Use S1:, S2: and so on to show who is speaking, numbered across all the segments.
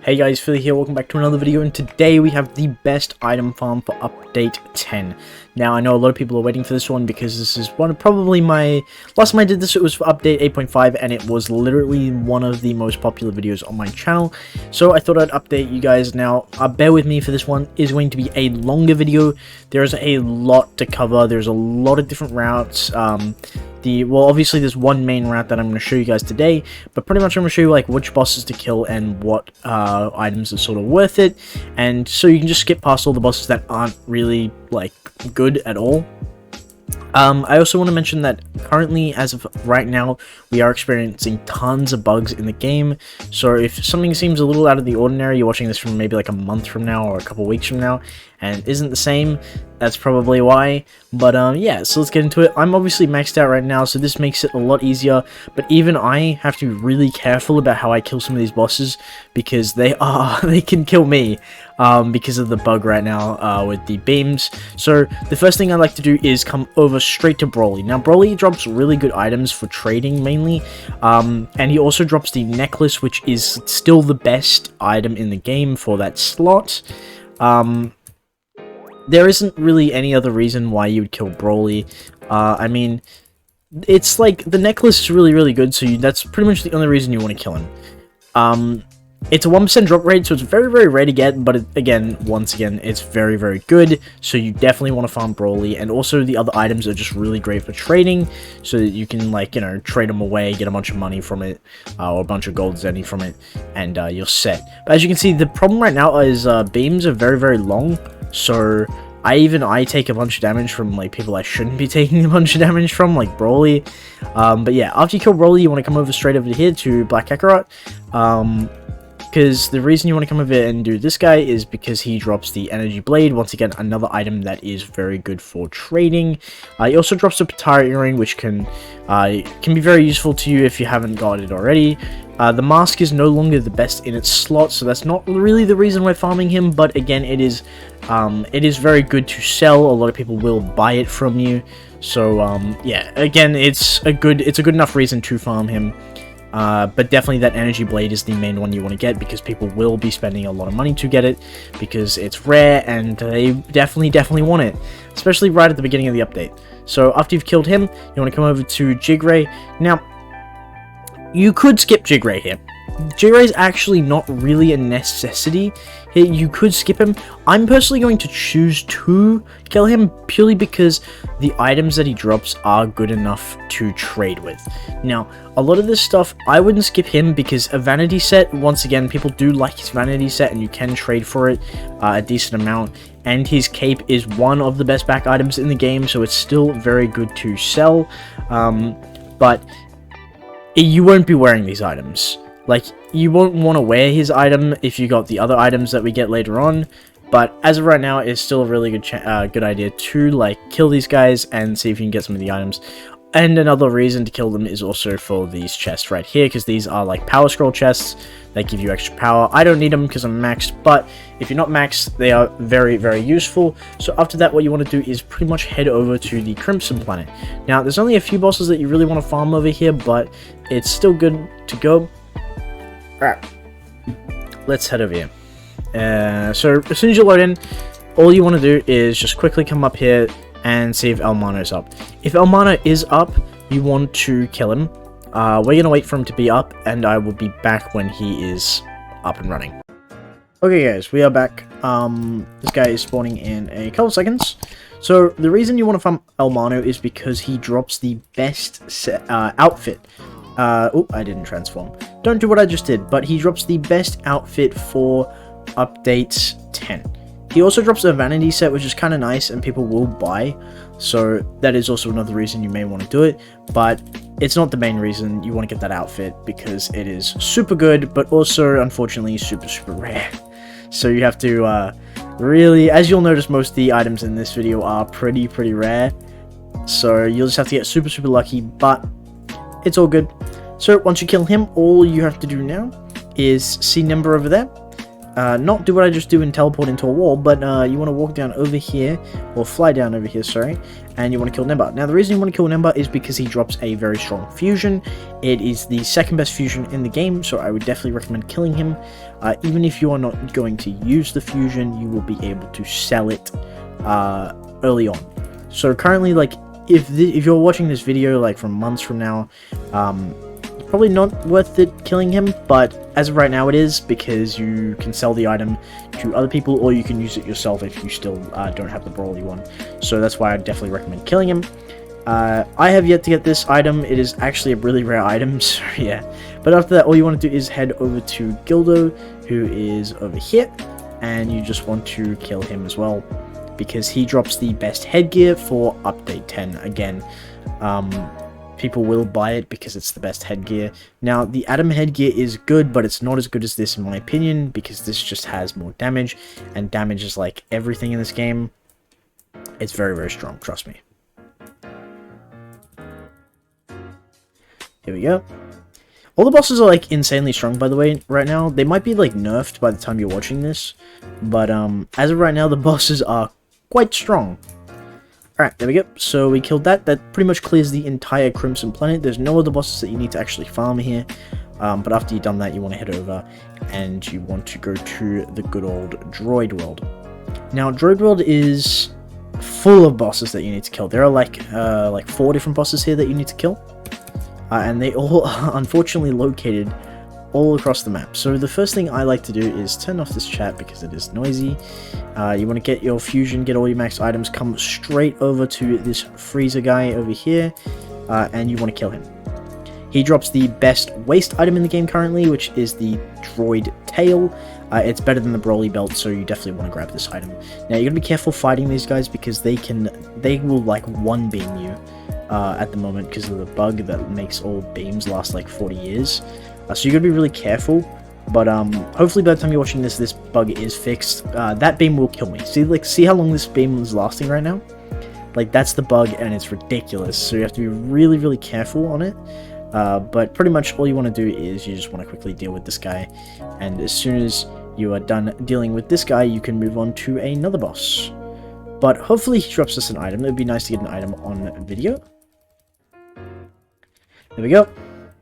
S1: Hey guys, Philly here, welcome back to another video, and today we have the best item farm for update 10. Now, I know a lot of people are waiting for this one because this is probably my... Last time I did this, it was for update 8.5, and it was literally one of the most popular videos on my channel. So I thought I'd update you guys. Now, bear with me for this one. It is going to be a longer video. There's a lot to cover. There's a lot of different routes. Well, obviously there's one main route that I'm going to show you guys today, but pretty much I'm going to show you like which bosses to kill and what items are sort of worth it, and so you can just skip past all the bosses that aren't really like good at all. I also want to mention that currently, as of right now, we are experiencing tons of bugs in the game, so if something seems a little out of the ordinary, you're watching this from maybe like a month from now or a couple weeks from now, and it isn't the same, that's probably why. But yeah, so let's get into it. I'm obviously maxed out right now, so this makes it a lot easier, but even I have to be really careful about how I kill some of these bosses, because they can kill me, because of the bug right now with the beams. So the first thing I like to do is come over straight to Broly. Now Broly drops really good items for trading mainly, and he also drops the necklace, which is still the best item in the game for that slot. There isn't really any other reason why you would kill Broly. I mean, it's like the necklace is really good, so that's pretty much the only reason you want to kill him. It's a 1% drop rate, so it's very rare to get, but once again, it's very good, so you definitely want to farm Broly, and also the other items are just really great for trading, so that you can, like, you know, trade them away, get a bunch of money from it, or a bunch of gold zenny from it, and you're set. But as you can see, the problem right now is beams are very long, so I take a bunch of damage from like people I shouldn't be taking a bunch of damage from, like Broly. But yeah, after you kill Broly, you want to come over straight over here to Black Kakarot. Because the reason you want to come over and do this guy is because he drops the Energy Blade, once again another item that is very good for trading. He also drops the Patara Earring, which can be very useful to you if you haven't got it already. The mask is no longer the best in its slot, so that's not really the reason we're farming him, but again, it is very good to sell. A lot of people will buy it from you, so yeah, again, it's a good enough reason to farm him. But definitely that Energy Blade is the main one you want to get, because people will be spending a lot of money to get it, because it's rare and they definitely want it, especially right at the beginning of the update. So after you've killed him, you want to come over to Jigray. Now, you could skip Jigray here. Jigray is actually not really a necessity. You could skip him. I'm personally going to choose to kill him purely because the items that he drops are good enough to trade with. Now, a lot of this stuff, I wouldn't skip him because a vanity set, once again, people do like his vanity set and you can trade for it a decent amount. And his cape is one of the best back items in the game, so it's still very good to sell. But you won't be wearing these items. Like, you won't want to wear his item if you got the other items that we get later on, but as of right now, it's still a really good idea to, like, kill these guys and see if you can get some of the items. And another reason to kill them is also for these chests right here, because these are, like, power scroll chests that give you extra power. I don't need them because I'm maxed, but if you're not maxed, they are very useful. So after that, what you want to do is pretty much head over to the Crimson Planet. Now, there's only a few bosses that you really want to farm over here, but it's still good to go. Alright, let's head over here. So as soon as you load in, all you want to do is just quickly come up here and see if El Mano is up. If El Mano is up, you want to kill him. We're going to wait for him to be up, and I will be back when he is up and running. Okay guys, we are back. This guy is spawning in a couple seconds. So the reason you want to farm El Mano is because he drops the best outfit. Oh, I didn't transform. Don't do what I just did, but he drops the best outfit for update 10. He also drops a vanity set, which is kind of nice, and people will buy, so that is also another reason you may want to do it, but it's not the main reason you want to get that outfit, because it is super good, but also, unfortunately, super rare. So you have to, really, as you'll notice, most of the items in this video are pretty rare, so you'll just have to get super lucky, but it's all good. So once you kill him, all you have to do now is see number over there. not do what I just do and teleport into a wall, but you want to walk down over here, or fly down over here, sorry, and you want to kill Nemba. Now, the reason you want to kill Nemba is because he drops a very strong fusion. It is the second best fusion in the game, so I would definitely recommend killing him. Even if you are not going to use the fusion, you will be able to sell it early on. So currently, like, if you're watching this video like from months from now, probably not worth it killing him, but as of right now it is, because you can sell the item to other people, or you can use it yourself if you still don't have the brawly one. So that's why I definitely recommend killing him. I have yet to get this item. It is actually a really rare item, so yeah. But after that, all you want to do is head over to Gildo, who is over here, and you just want to kill him as well, because he drops the best headgear for update 10. Again, people will buy it because it's the best headgear. Now, the Adam headgear is good, but it's not as good as this in my opinion, because this just has more damage, and damage is like everything in this game. It's very, very strong, trust me. Here we go. All the bosses are like insanely strong, by the way, right now. They might be like nerfed by the time you're watching this, but as of right now, the bosses are quite strong. Alright, there we go. So we killed that. That pretty much clears the entire Crimson Planet. There's no other bosses that you need to actually farm here. But after you've done that, you want to head over and you want to go to the good old Droid World. Now, Droid World is full of bosses that you need to kill. There are like 4 different bosses here that you need to kill. And they all are unfortunately located all across the map. So the first thing I like to do is turn off this chat because it is noisy. You want to get your fusion, get all your max items, come straight over to this freezer guy over here, and you want to kill him. He drops the best waste item in the game currently, which is the Droid Tail. It's better than the Broly Belt, so you definitely want to grab this item. Now, you're going to be careful fighting these guys because they will like one beam you at the moment because of the bug that makes all beams last like 40 years. So you're going to be really careful, but hopefully by the time you're watching this, this bug is fixed. That beam will kill me. See how long this beam is lasting right now? Like, that's the bug, and it's ridiculous, so you have to be really, really careful on it. But pretty much all you want to do is you just want to quickly deal with this guy, and as soon as you are done dealing with this guy, you can move on to another boss. But hopefully he drops us an item. It would be nice to get an item on video. There we go.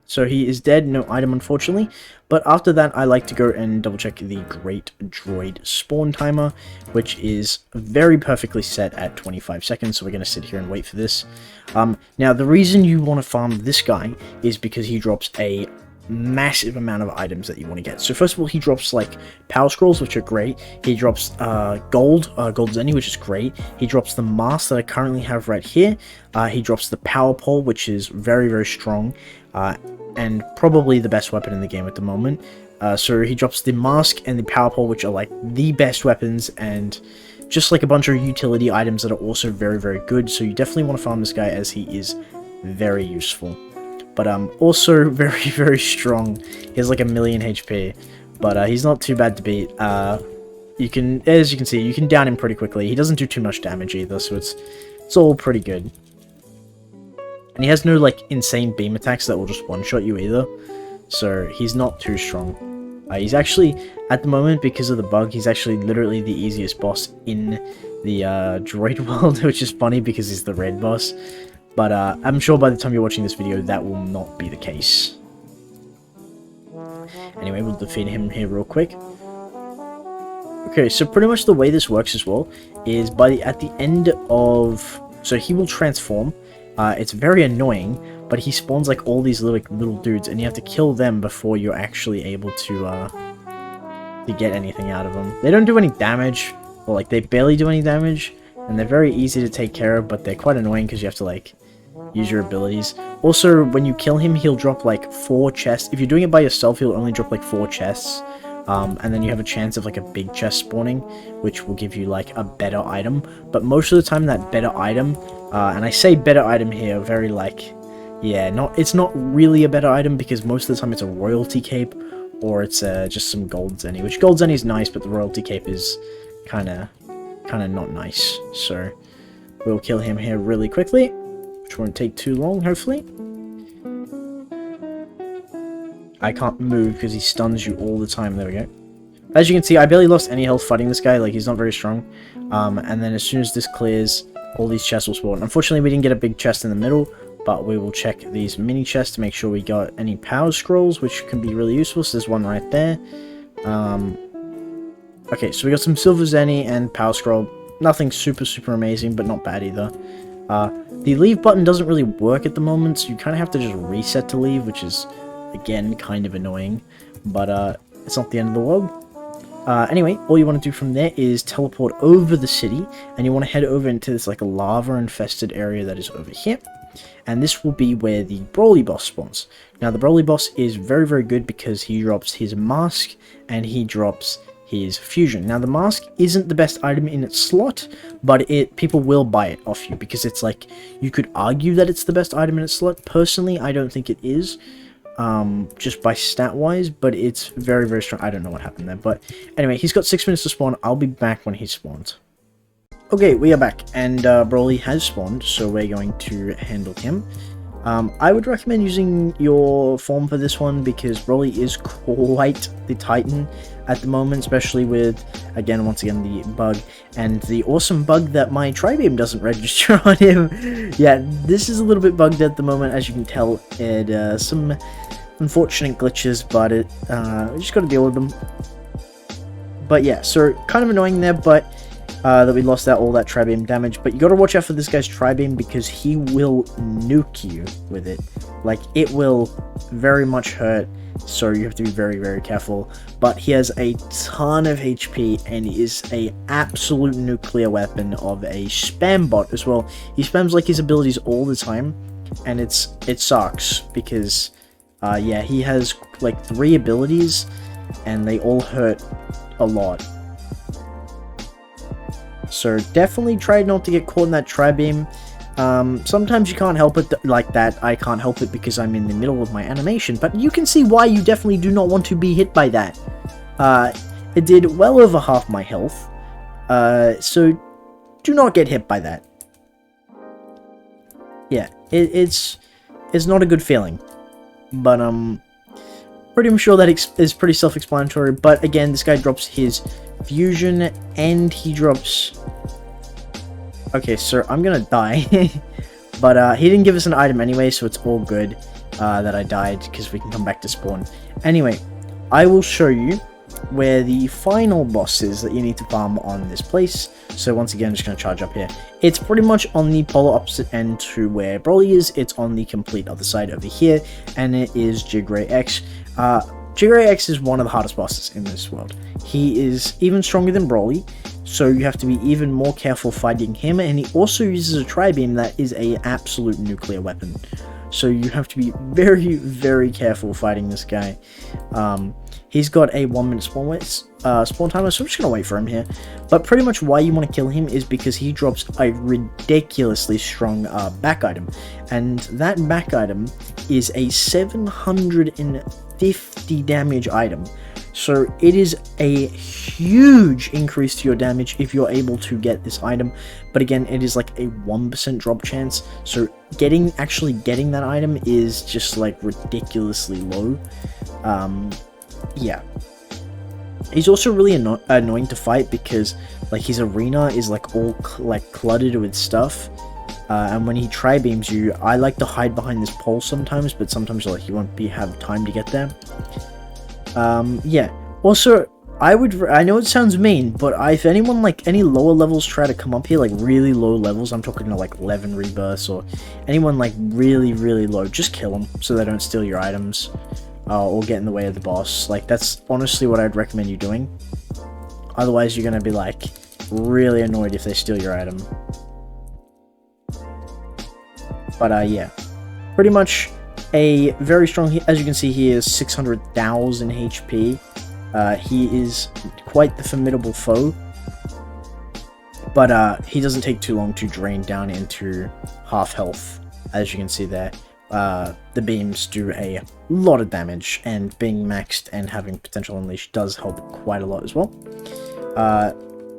S1: So he is dead, no item unfortunately, but after that I like to go and double check the Great Droid Spawn Timer, which is very perfectly set at 25 seconds, so we're going to sit here and wait for this. Now the reason you want to farm this guy is because he drops a massive amount of items that you want to get. So first of all, he drops like power scrolls, which are great. He drops gold zenny, which is great. He drops the mask that I currently have right here. He drops the power pole, which is very, very strong, and probably the best weapon in the game at the moment. So he drops the mask and the power pole, which are like the best weapons, and just like a bunch of utility items that are also very, very good. So you definitely want to farm this guy as he is very useful. But also very, very strong. He has like 1,000,000 HP, but he's not too bad to beat. As you can see, you can down him pretty quickly. He doesn't do too much damage either, so it's all pretty good. And he has no like insane beam attacks that will just one-shot you either, so he's not too strong. He's actually, at the moment, because of the bug, he's actually literally the easiest boss in the Droid World, which is funny because he's the red boss. But I'm sure by the time you're watching this video, that will not be the case. Anyway, we'll defeat him here real quick. Okay, so pretty much the way this works as well is at the end of... So he will transform. It's very annoying, but he spawns like all these little dudes, and you have to kill them before you're actually able to get anything out of them. They don't do any damage, or like they barely do any damage, and they're very easy to take care of, but they're quite annoying because you have to like use your abilities. Also, when you kill him, he'll drop like 4 chests. If you're doing it by yourself, he'll only drop like 4 chests. And then you have a chance of like a big chest spawning, which will give you like a better item. But most of the time that better item, and I say better item here, very like, yeah, it's not really a better item because most of the time it's a royalty cape, or it's just some gold zenny, which gold zenny is nice, but the royalty cape is kind of not nice. So we'll kill him here really quickly, which won't take too long, hopefully. I can't move because he stuns you all the time. There we go. As you can see, I barely lost any health fighting this guy. Like, he's not very strong. And then as soon as this clears, all these chests will spawn. Unfortunately, we didn't get a big chest in the middle, but we will check these mini chests to make sure we got any power scrolls, which can be really useful. So there's one right there. Okay, so we got some silver zenny and power scroll. Nothing super amazing, but not bad either. The leave button doesn't really work at the moment, so you kind of have to just reset to leave, which is, again, kind of annoying. But it's not the end of the world. Anyway, all you want to do from there is teleport over the city, and you want to head over into this like a lava-infested area that is over here. And this will be where the Broly boss spawns. Now, the Broly boss is very good because he drops his mask, and he drops his fusion. Now, the mask isn't the best item in its slot, but people will buy it off you, because it's like, you could argue that it's the best item in its slot. Personally, I don't think it is. Just by stat wise, but it's very strong. I don't know what happened there, but anyway, he's got 6 minutes to spawn. I'll be back when he spawns. Okay, we are back, and Broly has spawned, so we're going to handle him. I would recommend using your form for this one, because Broly is quite the titan at the moment, especially with, once again, the bug, and the awesome bug that my tri-beam doesn't register on him. Yeah, this is a little bit bugged at the moment, as you can tell. It, some unfortunate glitches, but we just gotta deal with them. But yeah, so kind of annoying there, but that we lost all that tri-beam damage. But you gotta watch out for this guy's tri-beam, because he will nuke you with it. Like, it will very much hurt, so you have to be very careful. But he has a ton of HP, and is a absolute nuclear weapon of a spam bot as well. He spams like his abilities all the time, and it sucks, because yeah, he has like 3 abilities, and they all hurt a lot. So definitely try not to get caught in that tri-beam. Sometimes you can't help it like that. I can't help it because I'm in the middle of my animation, but you can see why you definitely do not want to be hit by that. It did well over half my health, so do not get hit by that. Yeah, it's not a good feeling, but pretty sure that is pretty self-explanatory. But again, this guy drops his fusion, and he drops... Okay, so I'm gonna die. But he didn't give us an item anyway, so it's all good that I died, because we can come back to spawn. Anyway, I will show you where the final boss is that you need to farm on this place. So once again, I'm just going to charge up here. It's pretty much on the polar opposite end to where Broly is. It's on the complete other side over here, and it is Jigray X. Jigray X is one of the hardest bosses in this world. He is even stronger than Broly, so you have to be even more careful fighting him, and he also uses a tri-beam that is an absolute nuclear weapon. So you have to be very careful fighting this guy. He's got a 1 minute spawn timer, so I'm just going to wait for him here. But pretty much why you want to kill him is because he drops a ridiculously strong back item. And that back item is a 750 damage item. So it is a huge increase to your damage if you're able to get this item. But again, it is like a 1% drop chance. So actually getting that item is just like ridiculously low. Yeah. He's also really annoying to fight because like his arena is like all cluttered with stuff. And when he tri-beams you, I like to hide behind this pole sometimes, but sometimes like you won't have time to get there. Yeah. Also, I know it sounds mean, but if anyone like any lower levels try to come up here, like really low levels, I'm talking to like 11 rebirths or anyone like really low, just kill them so they don't steal your items or get in the way of the boss. Like that's honestly what I'd recommend you doing. Otherwise, you're gonna be like really annoyed if they steal your item. But yeah, pretty much a very strong, as you can see, he is 600,000 HP. He is quite the formidable foe, but he doesn't take too long to drain down into half health. As you can see there, the beams do a lot of damage, and being maxed and having potential unleash does help quite a lot as well.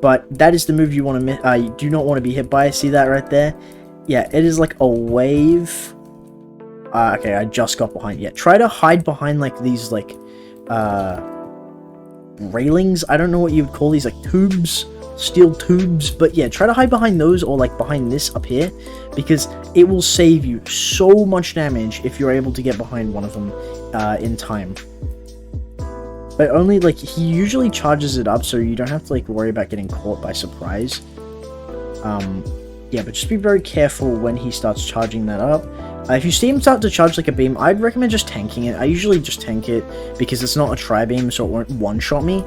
S1: But that is the move you want to you do not want to be hit by. See that right there? Yeah, it is like a wave. Okay, I just got behind. Yeah, try to hide behind like these like railings. I don't know what you would call these, like tubes, steel tubes, but yeah, try to hide behind those or like behind this up here, because it will save you so much damage if you're able to get behind one of them in time. But only, like, he usually charges it up, so you don't have to, like, worry about getting caught by surprise. Yeah, but just be very careful when he starts charging that up. If you see him start to charge like a beam, I'd recommend just tanking it. I usually just tank it because it's not a tri-beam, so it won't one-shot me.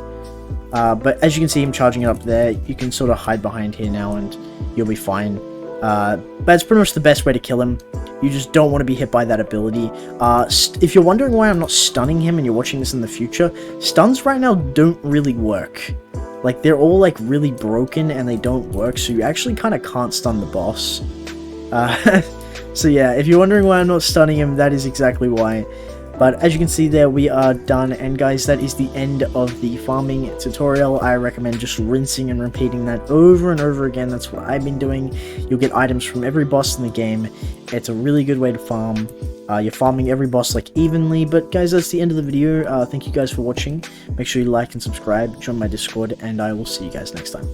S1: But as you can see him charging it up there, you can sort of hide behind here now and you'll be fine. But it's pretty much the best way to kill him. You just don't want to be hit by that ability. If you're wondering why I'm not stunning him and you're watching this in the future, stuns right now don't really work. Like, they're all, like, really broken and they don't work, so you actually kind of can't stun the boss. So yeah, if you're wondering why I'm not stunning him, that is exactly why. But as you can see there, we are done, and guys, that is the end of the farming tutorial. I recommend just rinsing and repeating that over and over again. That's what I've been doing. You'll get items from every boss in the game. It's a really good way to farm. You're farming every boss like evenly. But guys, that's the end of the video. Thank you guys for watching. Make sure you like and subscribe, join my Discord, and I will see you guys next time.